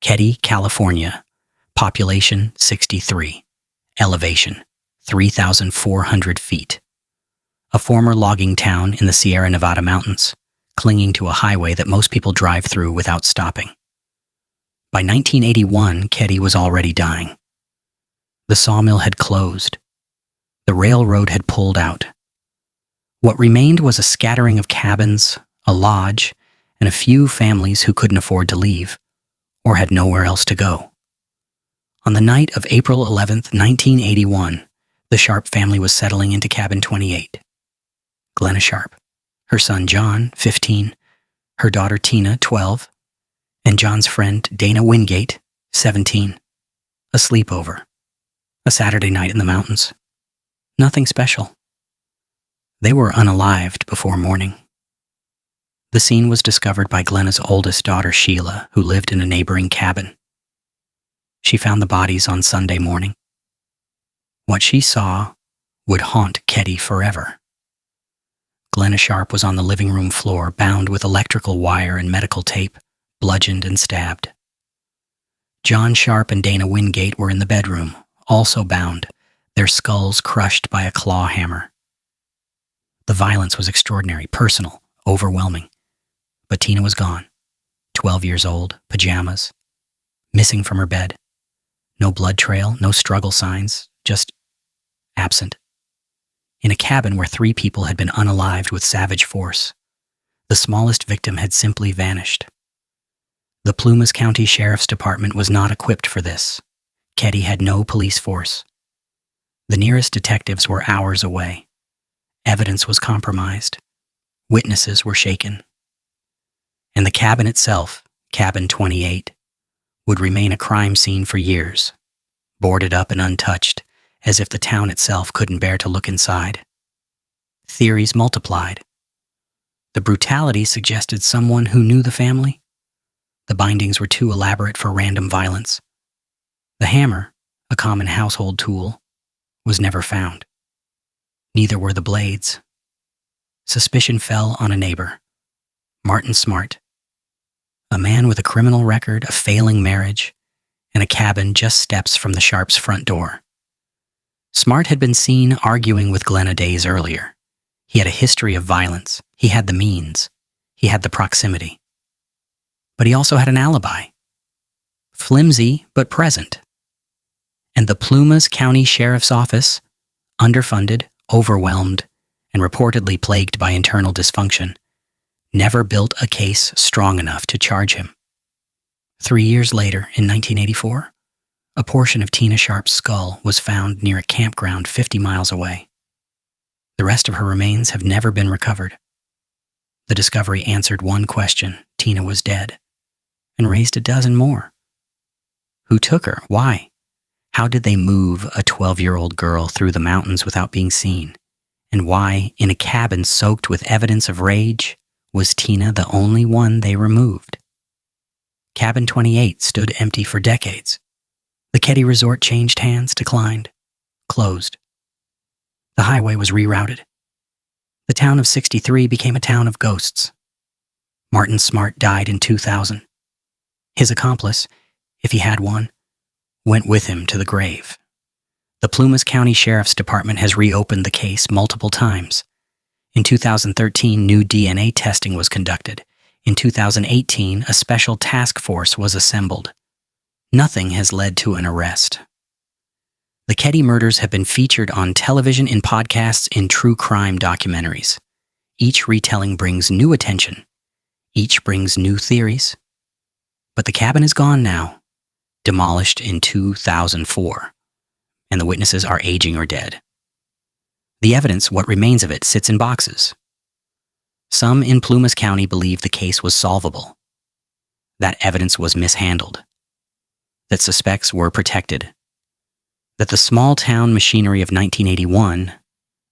Keddie, California. Population 63. Elevation 3,400 feet. A former logging town in the Sierra Nevada mountains, clinging to a highway that most people drive through without stopping. By 1981, Keddie was already dying. The sawmill had closed. The railroad had pulled out. What remained was a scattering of cabins, a lodge, and a few families who couldn't afford to leave, or had nowhere else to go. On the night of April 11th, 1981, the Sharp family was settling into cabin 28. Glenna Sharp, her son John, 15, her daughter Tina, 12, and John's friend Dana Wingate, 17. A sleepover. A Saturday night in the mountains. Nothing special. They were unalived before morning. The scene was discovered by Glenna's oldest daughter, Sheila, who lived in a neighboring cabin. She found the bodies on Sunday morning. What she saw would haunt Keddie forever. Glenna Sharp was on the living room floor, bound with electrical wire and medical tape, bludgeoned and stabbed. John Sharp and Dana Wingate were in the bedroom, also bound, their skulls crushed by a claw hammer. The violence was extraordinary, personal, overwhelming. But Tina was gone, 12 years old, pajamas, missing from her bed. No blood trail, no struggle signs, just absent. In a cabin where 3 people had been unalived with savage force, the smallest victim had simply vanished. The Plumas County Sheriff's Department was not equipped for this. Keddie had no police force. The nearest detectives were hours away. Evidence was compromised. Witnesses were shaken. And the cabin itself, cabin 28, would remain a crime scene for years, boarded up and untouched, as if the town itself couldn't bear to look inside. Theories multiplied. The brutality suggested someone who knew the family. The bindings were too elaborate for random violence. The hammer, a common household tool, was never found. Neither were the blades. Suspicion fell on a neighbor, Martin Smart, a man with a criminal record, a failing marriage, and a cabin just steps from the Sharps' front door. Smart had been seen arguing with Glenna days earlier. He had a history of violence. He had the means. He had the proximity. But he also had an alibi. Flimsy, but present. And the Plumas County Sheriff's Office, underfunded, overwhelmed, and reportedly plagued by internal dysfunction, never built a case strong enough to charge him. 3 years later, in 1984, a portion of Tina Sharp's skull was found near a campground 50 miles away. The rest of her remains have never been recovered. The discovery answered one question: Tina was dead, and raised a dozen more. Who took her? Why? How did they move a 12-year-old girl through the mountains without being seen? And why, in a cabin soaked with evidence of rage, was Tina the only one they removed? Cabin 28 stood empty for decades. The Keddie Resort changed hands, declined, closed. The highway was rerouted. The town of 63 became a town of ghosts. Martin Smart died in 2000. His accomplice, if he had one, went with him to the grave. The Plumas County Sheriff's Department has reopened the case multiple times. In 2013, new DNA testing was conducted. In 2018, a special task force was assembled. Nothing has led to an arrest. The Keddie murders have been featured on television, in podcasts, in true crime documentaries. Each retelling brings new attention. Each brings new theories. But the cabin is gone now, demolished in 2004, and the witnesses are aging or dead. The evidence, what remains of it, sits in boxes. Some in Plumas County believe the case was solvable, that evidence was mishandled, that suspects were protected, that the small-town machinery of 1981,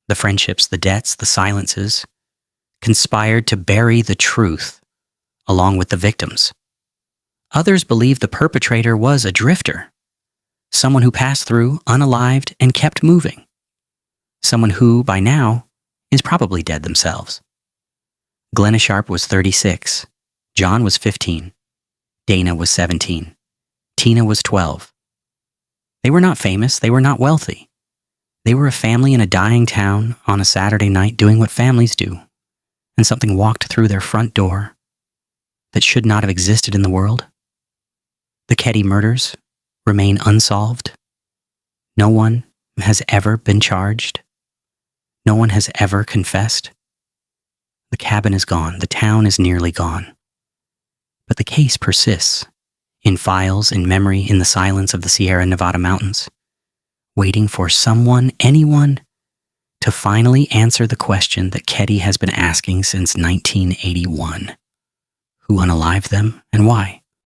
the friendships, the debts, the silences, conspired to bury the truth along with the victims. Others believe the perpetrator was a drifter, someone who passed through unalived and kept moving, someone who, by now, is probably dead themselves. Glenna Sharp was 36, John was 15, Dana was 17, Tina was 12. They were not famous, they were not wealthy. They were a family in a dying town on a Saturday night doing what families do, and something walked through their front door that should not have existed in the world. The Keddie murders remain unsolved. No one has ever been charged. No one has ever confessed. The cabin is gone. The town is nearly gone. But the case persists in files, in memory, in the silence of the Sierra Nevada mountains, waiting for someone, anyone, to finally answer the question that Keddie has been asking since 1981. Who unalived them and why?